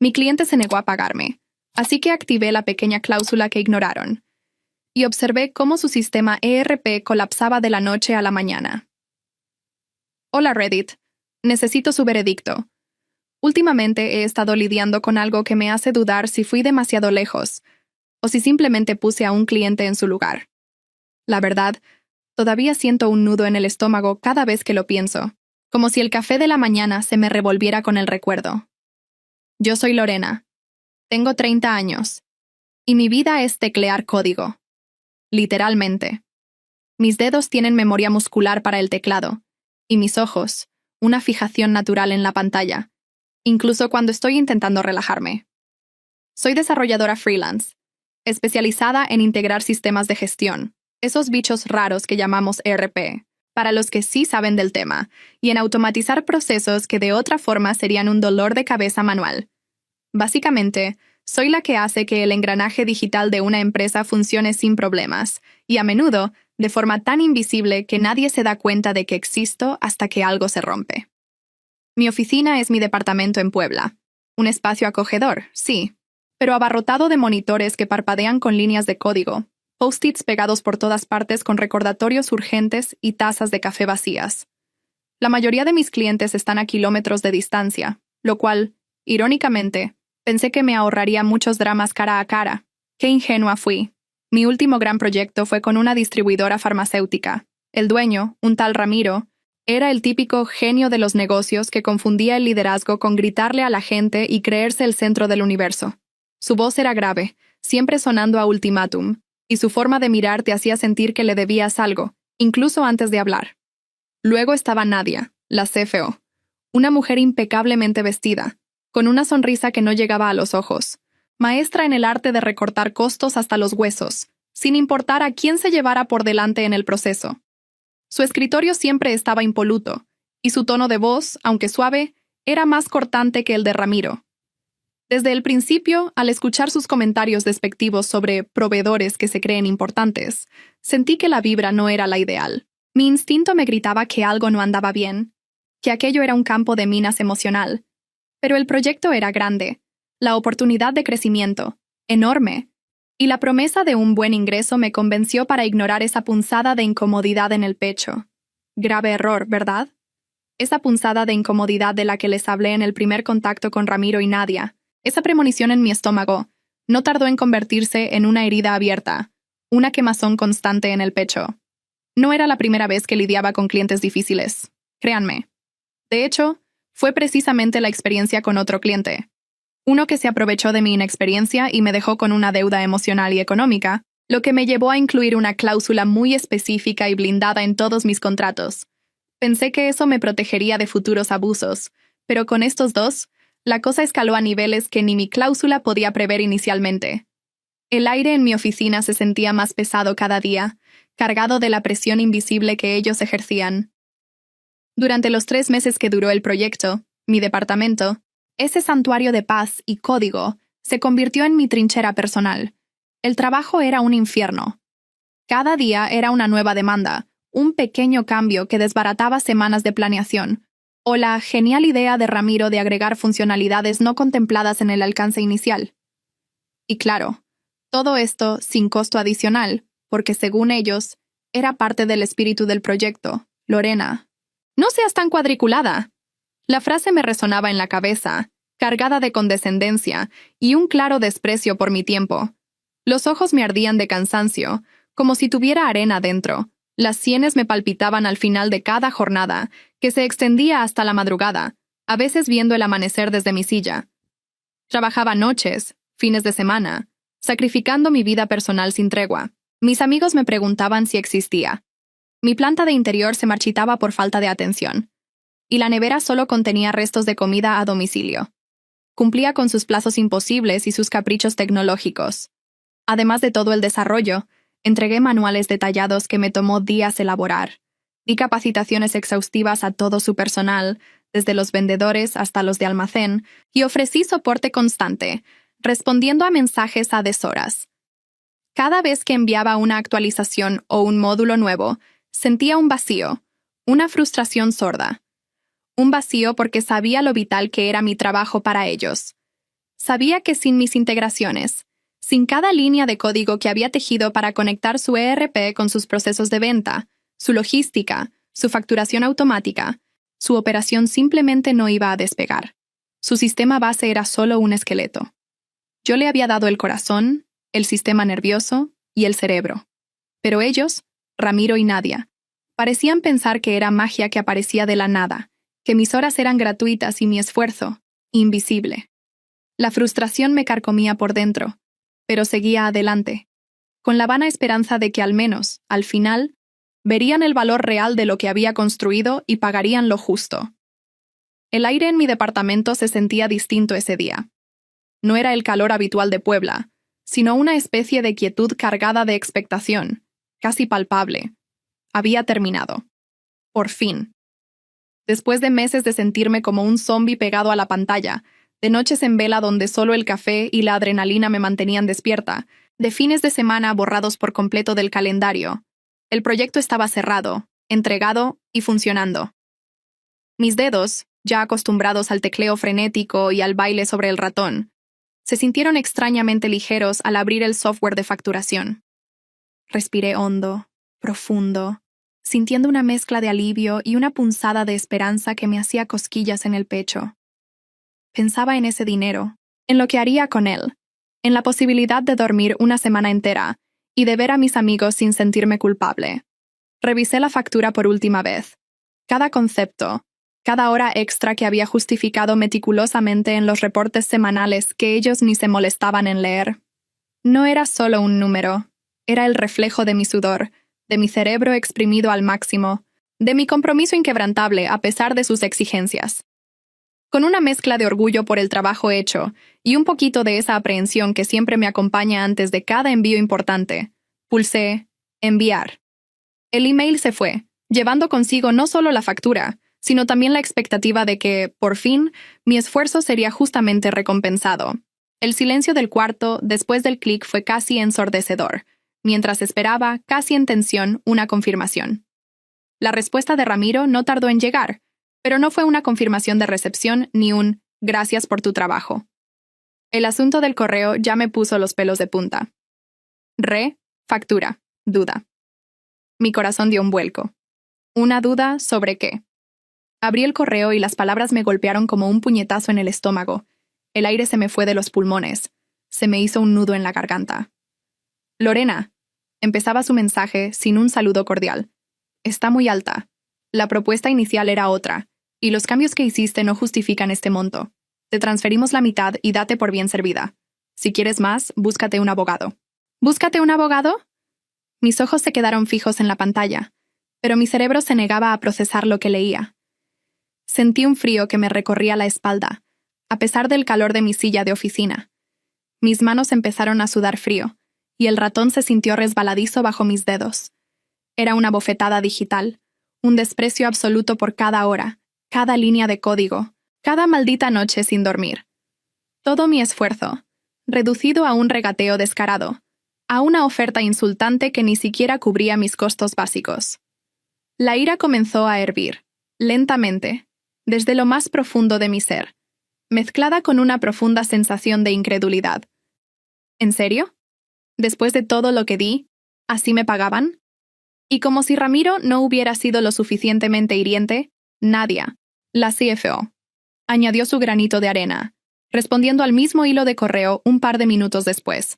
Mi cliente se negó a pagarme, así que activé la pequeña cláusula que ignoraron, y observé cómo su sistema ERP colapsaba de la noche a la mañana. Hola Reddit, necesito su veredicto. Últimamente he estado lidiando con algo que me hace dudar si fui demasiado lejos, o si simplemente puse a un cliente en su lugar. La verdad, todavía siento un nudo en el estómago cada vez que lo pienso, como si el café de la mañana se me revolviera con el recuerdo. Yo soy Lorena. Tengo 30 años. Y mi vida es teclear código. Literalmente. Mis dedos tienen memoria muscular para el teclado, y mis ojos, una fijación natural en la pantalla, incluso cuando estoy intentando relajarme. Soy desarrolladora freelance, especializada en integrar sistemas de gestión, esos bichos raros que llamamos ERP, para los que sí saben del tema, y en automatizar procesos que de otra forma serían un dolor de cabeza manual. Básicamente, soy la que hace que el engranaje digital de una empresa funcione sin problemas, y a menudo, de forma tan invisible que nadie se da cuenta de que existo hasta que algo se rompe. Mi oficina es mi departamento en Puebla. Un espacio acogedor, sí, pero abarrotado de monitores que parpadean con líneas de código, post-its pegados por todas partes con recordatorios urgentes y tazas de café vacías. La mayoría de mis clientes están a kilómetros de distancia, lo cual, irónicamente, pensé que me ahorraría muchos dramas cara a cara. ¡Qué ingenua fui! Mi último gran proyecto fue con una distribuidora farmacéutica. El dueño, un tal Ramiro, era el típico genio de los negocios que confundía el liderazgo con gritarle a la gente y creerse el centro del universo. Su voz era grave, siempre sonando a ultimátum, y su forma de mirar te hacía sentir que le debías algo, incluso antes de hablar. Luego estaba Nadia, la CFO, una mujer impecablemente vestida, con una sonrisa que no llegaba a los ojos, maestra en el arte de recortar costos hasta los huesos, sin importar a quién se llevara por delante en el proceso. Su escritorio siempre estaba impoluto, y su tono de voz, aunque suave, era más cortante que el de Ramiro. Desde el principio, al escuchar sus comentarios despectivos sobre proveedores que se creen importantes, sentí que la vibra no era la ideal. Mi instinto me gritaba que algo no andaba bien, que aquello era un campo de minas emocional. Pero el proyecto era grande, la oportunidad de crecimiento, enorme, y la promesa de un buen ingreso me convenció para ignorar esa punzada de incomodidad en el pecho. Grave error, ¿verdad? Esa punzada de incomodidad de la que les hablé en el primer contacto con Ramiro y Nadia, esa premonición en mi estómago, no tardó en convertirse en una herida abierta, una quemazón constante en el pecho. No era la primera vez que lidiaba con clientes difíciles, créanme. De hecho, fue precisamente la experiencia con otro cliente. Uno que se aprovechó de mi inexperiencia y me dejó con una deuda emocional y económica, lo que me llevó a incluir una cláusula muy específica y blindada en todos mis contratos. Pensé que eso me protegería de futuros abusos, pero con estos dos, la cosa escaló a niveles que ni mi cláusula podía prever inicialmente. El aire en mi oficina se sentía más pesado cada día, cargado de la presión invisible que ellos ejercían. Durante los 3 meses que duró el proyecto, mi departamento, ese santuario de paz y código, se convirtió en mi trinchera personal. El trabajo era un infierno. Cada día era una nueva demanda, un pequeño cambio que desbarataba semanas de planeación, o la genial idea de Ramiro de agregar funcionalidades no contempladas en el alcance inicial. Y claro, todo esto sin costo adicional, porque según ellos, era parte del espíritu del proyecto. Lorena, no seas tan cuadriculada. La frase me resonaba en la cabeza, cargada de condescendencia y un claro desprecio por mi tiempo. Los ojos me ardían de cansancio, como si tuviera arena dentro. Las sienes me palpitaban al final de cada jornada, que se extendía hasta la madrugada, a veces viendo el amanecer desde mi silla. Trabajaba noches, fines de semana, sacrificando mi vida personal sin tregua. Mis amigos me preguntaban si existía. Mi planta de interior se marchitaba por falta de atención, y la nevera solo contenía restos de comida a domicilio. Cumplía con sus plazos imposibles y sus caprichos tecnológicos. Además de todo el desarrollo, entregué manuales detallados que me tomó días elaborar. Di capacitaciones exhaustivas a todo su personal, desde los vendedores hasta los de almacén, y ofrecí soporte constante, respondiendo a mensajes a deshoras. Cada vez que enviaba una actualización o un módulo nuevo, sentía un vacío, una frustración sorda. Un vacío porque sabía lo vital que era mi trabajo para ellos. Sabía que sin mis integraciones, sin cada línea de código que había tejido para conectar su ERP con sus procesos de venta, su logística, su facturación automática, su operación simplemente no iba a despegar. Su sistema base era solo un esqueleto. Yo le había dado el corazón, el sistema nervioso y el cerebro. Pero ellos, Ramiro y Nadia, parecían pensar que era magia que aparecía de la nada, que mis horas eran gratuitas y mi esfuerzo, invisible. La frustración me carcomía por dentro, pero seguía adelante, con la vana esperanza de que al menos, al final, verían el valor real de lo que había construido y pagarían lo justo. El aire en mi departamento se sentía distinto ese día. No era el calor habitual de Puebla, sino una especie de quietud cargada de expectación, casi palpable. Había terminado. Por fin. Después de meses de sentirme como un zombi pegado a la pantalla, de noches en vela donde solo el café y la adrenalina me mantenían despierta, de fines de semana borrados por completo del calendario, el proyecto estaba cerrado, entregado y funcionando. Mis dedos, ya acostumbrados al tecleo frenético y al baile sobre el ratón, se sintieron extrañamente ligeros al abrir el software de facturación. Respiré hondo, profundo, sintiendo una mezcla de alivio y una punzada de esperanza que me hacía cosquillas en el pecho. Pensaba en ese dinero, en lo que haría con él, en la posibilidad de dormir una semana entera y de ver a mis amigos sin sentirme culpable. Revisé la factura por última vez. Cada concepto, cada hora extra que había justificado meticulosamente en los reportes semanales que ellos ni se molestaban en leer. No era solo un número, era el reflejo de mi sudor, de mi cerebro exprimido al máximo, de mi compromiso inquebrantable a pesar de sus exigencias. Con una mezcla de orgullo por el trabajo hecho y un poquito de esa aprehensión que siempre me acompaña antes de cada envío importante, pulsé enviar. El email se fue, llevando consigo no solo la factura, sino también la expectativa de que, por fin, mi esfuerzo sería justamente recompensado. El silencio del cuarto después del clic fue casi ensordecedor, mientras esperaba, casi en tensión, una confirmación. La respuesta de Ramiro no tardó en llegar, pero no fue una confirmación de recepción ni un «gracias por tu trabajo». El asunto del correo ya me puso los pelos de punta. Factura, duda. Mi corazón dio un vuelco. ¿Una duda sobre qué? Abrí el correo y las palabras me golpearon como un puñetazo en el estómago. El aire se me fue de los pulmones. Se me hizo un nudo en la garganta. Lorena, empezaba su mensaje sin un saludo cordial. Está muy alta. La propuesta inicial era otra, y los cambios que hiciste no justifican este monto. Te transferimos la mitad y date por bien servida. Si quieres más, búscate un abogado. ¿Búscate un abogado? Mis ojos se quedaron fijos en la pantalla, pero mi cerebro se negaba a procesar lo que leía. Sentí un frío que me recorría la espalda, a pesar del calor de mi silla de oficina. Mis manos empezaron a sudar frío, y el ratón se sintió resbaladizo bajo mis dedos. Era una bofetada digital, un desprecio absoluto por cada hora, cada línea de código, cada maldita noche sin dormir. Todo mi esfuerzo, reducido a un regateo descarado, a una oferta insultante que ni siquiera cubría mis costos básicos. La ira comenzó a hervir, lentamente, desde lo más profundo de mi ser, mezclada con una profunda sensación de incredulidad. ¿En serio? Después de todo lo que di, ¿así me pagaban? Y como si Ramiro no hubiera sido lo suficientemente hiriente, Nadia, la CFO, añadió su granito de arena, respondiendo al mismo hilo de correo un par de minutos después.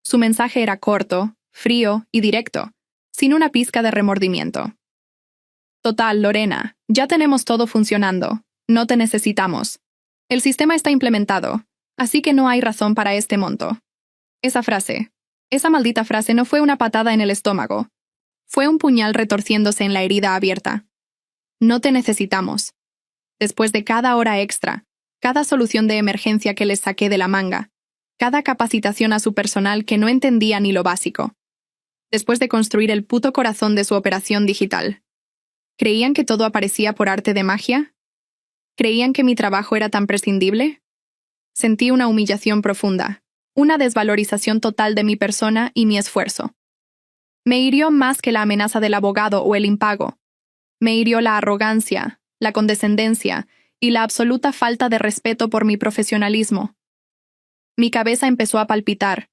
Su mensaje era corto, frío y directo, sin una pizca de remordimiento. Total, Lorena, ya tenemos todo funcionando. No te necesitamos. El sistema está implementado, así que no hay razón para este monto. Esa maldita frase no fue una patada en el estómago. Fue un puñal retorciéndose en la herida abierta. No te necesitamos. Después de cada hora extra, cada solución de emergencia que les saqué de la manga, cada capacitación a su personal que no entendía ni lo básico. Después de construir el puto corazón de su operación digital. ¿Creían que todo aparecía por arte de magia? ¿Creían que mi trabajo era tan prescindible? Sentí una humillación profunda, una desvalorización total de mi persona y mi esfuerzo. Me hirió más que la amenaza del abogado o el impago. Me hirió la arrogancia, la condescendencia y la absoluta falta de respeto por mi profesionalismo. Mi cabeza empezó a palpitar,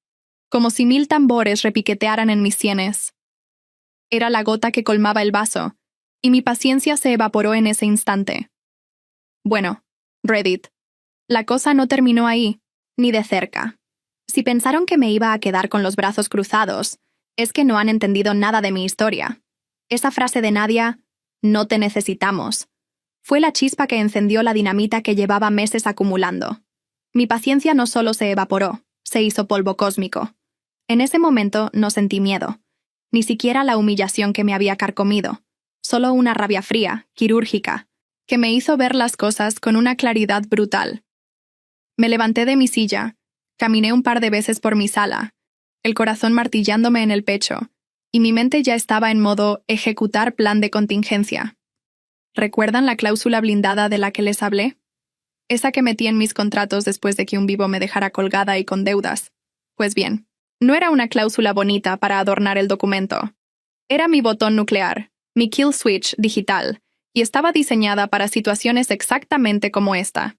como si 1000 tambores repiquetearan en mis sienes. Era la gota que colmaba el vaso, y mi paciencia se evaporó en ese instante. Bueno, Reddit, la cosa no terminó ahí, ni de cerca. Si pensaron que me iba a quedar con los brazos cruzados, es que no han entendido nada de mi historia. Esa frase de Nadia, "no te necesitamos", fue la chispa que encendió la dinamita que llevaba meses acumulando. Mi paciencia no solo se evaporó, se hizo polvo cósmico. En ese momento no sentí miedo, ni siquiera la humillación que me había carcomido, solo una rabia fría, quirúrgica, que me hizo ver las cosas con una claridad brutal. Me levanté de mi silla, caminé un par de veces por mi sala, el corazón martillándome en el pecho, y mi mente ya estaba en modo ejecutar plan de contingencia. ¿Recuerdan la cláusula blindada de la que les hablé? Esa que metí en mis contratos después de que un vivo me dejara colgada y con deudas. Pues bien, no era una cláusula bonita para adornar el documento. Era mi botón nuclear, mi kill switch digital, y estaba diseñada para situaciones exactamente como esta.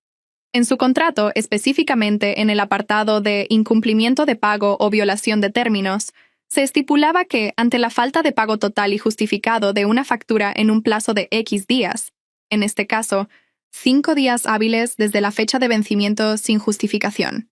En su contrato, específicamente en el apartado de incumplimiento de pago o violación de términos, se estipulaba que, ante la falta de pago total y justificado de una factura en un plazo de X días, en este caso, 5 días hábiles desde la fecha de vencimiento sin justificación,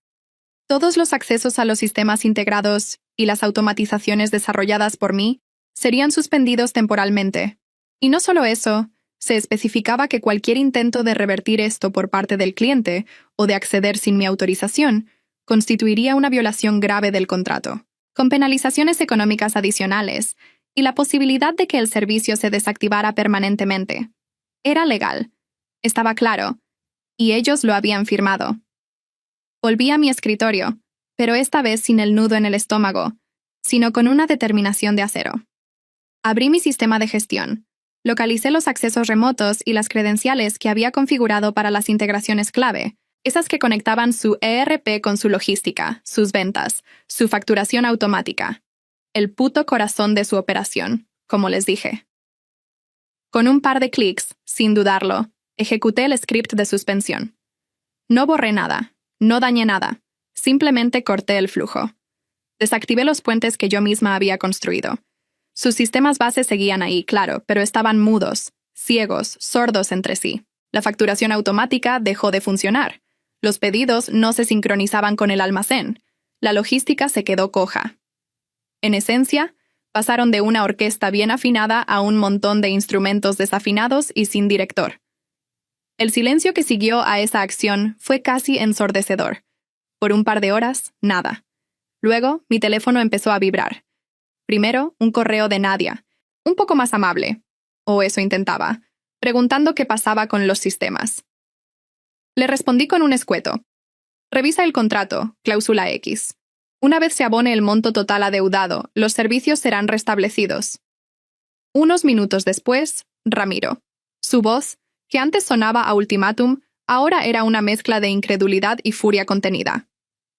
todos los accesos a los sistemas integrados y las automatizaciones desarrolladas por mí serían suspendidos temporalmente. Y no solo eso, se especificaba que cualquier intento de revertir esto por parte del cliente o de acceder sin mi autorización constituiría una violación grave del contrato, con penalizaciones económicas adicionales y la posibilidad de que el servicio se desactivara permanentemente. Era legal, estaba claro, y ellos lo habían firmado. Volví a mi escritorio, pero esta vez sin el nudo en el estómago, sino con una determinación de acero. Abrí mi sistema de gestión, localicé los accesos remotos y las credenciales que había configurado para las integraciones clave, esas que conectaban su ERP con su logística, sus ventas, su facturación automática. El puto corazón de su operación, como les dije. Con un par de clics, sin dudarlo, ejecuté el script de suspensión. No borré nada, no dañé nada, simplemente corté el flujo. Desactivé los puentes que yo misma había construido. Sus sistemas base seguían ahí, claro, pero estaban mudos, ciegos, sordos entre sí. La facturación automática dejó de funcionar. Los pedidos no se sincronizaban con el almacén. La logística se quedó coja. En esencia, pasaron de una orquesta bien afinada a un montón de instrumentos desafinados y sin director. El silencio que siguió a esa acción fue casi ensordecedor. Por un par de horas, nada. Luego, mi teléfono empezó a vibrar. Primero, un correo de Nadia, un poco más amable, o eso intentaba, preguntando qué pasaba con los sistemas. Le respondí con un escueto. Revisa el contrato, cláusula X. Una vez se abone el monto total adeudado, los servicios serán restablecidos. Unos minutos después, Ramiro. Su voz, que antes sonaba a ultimátum, ahora era una mezcla de incredulidad y furia contenida.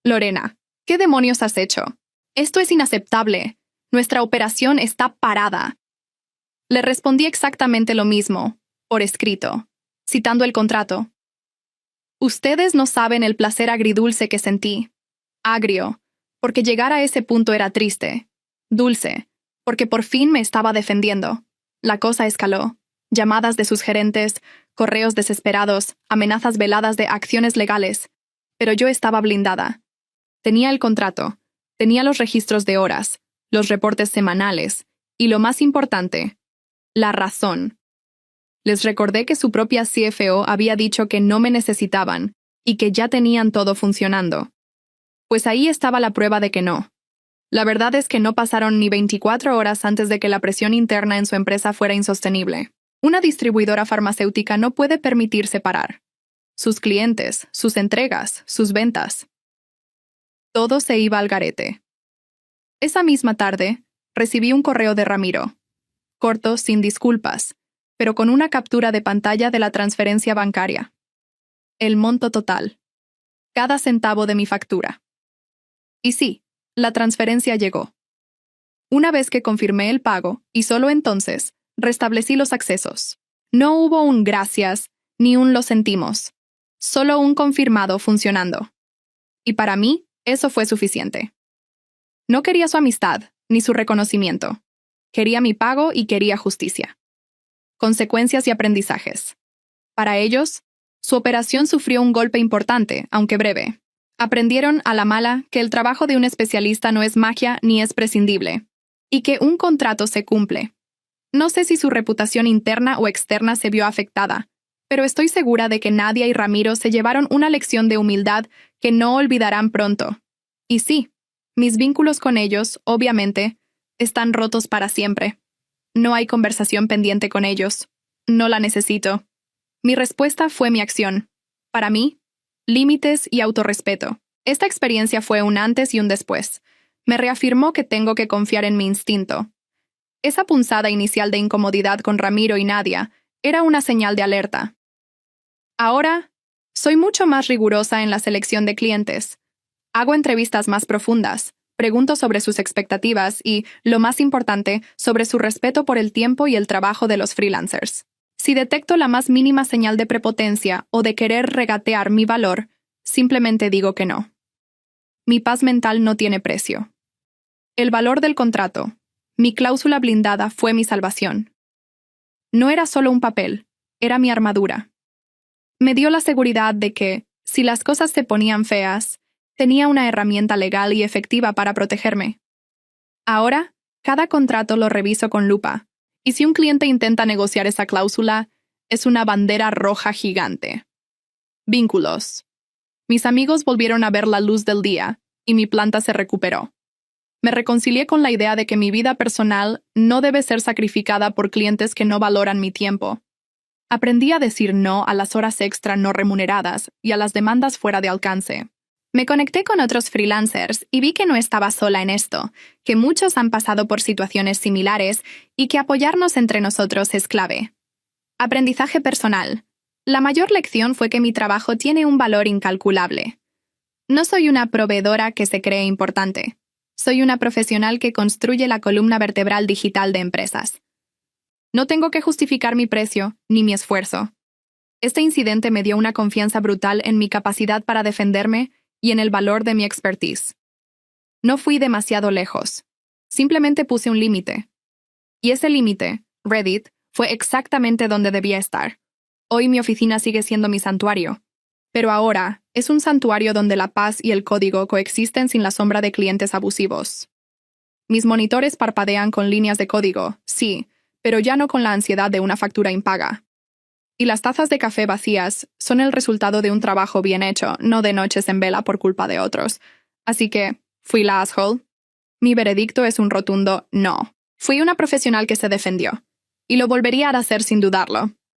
Lorena, ¿qué demonios has hecho? Esto es inaceptable. Nuestra operación está parada. Le respondí exactamente lo mismo, por escrito, citando el contrato. Ustedes no saben el placer agridulce que sentí. Agrio, porque llegar a ese punto era triste. Dulce, porque por fin me estaba defendiendo. La cosa escaló. Llamadas de sus gerentes, correos desesperados, amenazas veladas de acciones legales. Pero yo estaba blindada. Tenía el contrato, tenía los registros de horas, los reportes semanales, y lo más importante, la razón. Les recordé que su propia CFO había dicho que no me necesitaban y que ya tenían todo funcionando. Pues ahí estaba la prueba de que no. La verdad es que no pasaron ni 24 horas antes de que la presión interna en su empresa fuera insostenible. Una distribuidora farmacéutica no puede permitirse parar. Sus clientes, sus entregas, sus ventas. Todo se iba al garete. Esa misma tarde, recibí un correo de Ramiro. Corto, sin disculpas, pero con una captura de pantalla de la transferencia bancaria. El monto total. Cada centavo de mi factura. Y sí, la transferencia llegó. Una vez que confirmé el pago, y solo entonces, restablecí los accesos. No hubo un gracias, ni un lo sentimos. Solo un confirmado funcionando. Y para mí, Eso fue suficiente. No quería su amistad, ni su reconocimiento. Quería mi pago y quería justicia. Consecuencias y aprendizajes. Para ellos, su operación sufrió un golpe importante, aunque breve. Aprendieron a la mala que el trabajo de un especialista no es magia ni es prescindible, y que un contrato se cumple. No sé si su reputación interna o externa se vio afectada, pero estoy segura de que Nadia y Ramiro se llevaron una lección de humildad que no olvidarán pronto. Y sí, mis vínculos con ellos, obviamente, están rotos para siempre. No hay conversación pendiente con ellos. No la necesito. Mi respuesta fue mi acción. Para mí, límites y autorrespeto. Esta experiencia fue un antes y un después. Me reafirmó que tengo que confiar en mi instinto. Esa punzada inicial de incomodidad con Ramiro y Nadia era una señal de alerta. Ahora, soy mucho más rigurosa en la selección de clientes. Hago entrevistas más profundas, pregunto sobre sus expectativas y, lo más importante, sobre su respeto por el tiempo y el trabajo de los freelancers. Si detecto la más mínima señal de prepotencia o de querer regatear mi valor, simplemente digo que no. Mi paz mental no tiene precio. El valor del contrato, mi cláusula blindada, fue mi salvación. No era solo un papel, era mi armadura. Me dio la seguridad de que, si las cosas se ponían feas, tenía una herramienta legal y efectiva para protegerme. Ahora, cada contrato lo reviso con lupa, y si un cliente intenta negociar esa cláusula, es una bandera roja gigante. Vínculos. Mis amigos volvieron a ver la luz del día, y mi planta se recuperó. Me reconcilié con la idea de que mi vida personal no debe ser sacrificada por clientes que no valoran mi tiempo. Aprendí a decir no a las horas extra no remuneradas y a las demandas fuera de alcance. Me conecté con otros freelancers y vi que no estaba sola en esto, que muchos han pasado por situaciones similares y que apoyarnos entre nosotros es clave. Aprendizaje personal. La mayor lección fue que mi trabajo tiene un valor incalculable. No soy una proveedora que se cree importante. Soy una profesional que construye la columna vertebral digital de empresas. No tengo que justificar mi precio ni mi esfuerzo. Este incidente me dio una confianza brutal en mi capacidad para defenderme y en el valor de mi expertise. No fui demasiado lejos. Simplemente puse un límite. Y ese límite, Reddit, fue exactamente donde debía estar. Hoy mi oficina sigue siendo mi santuario. Pero ahora es un santuario donde la paz y el código coexisten sin la sombra de clientes abusivos. Mis monitores parpadean con líneas de código, sí, pero ya no con la ansiedad de una factura impaga. Y las tazas de café vacías son el resultado de un trabajo bien hecho, no de noches en vela por culpa de otros. Así que, ¿fui la asshole? Mi veredicto es un rotundo no. Fui una profesional que se defendió. Y lo volvería a hacer sin dudarlo.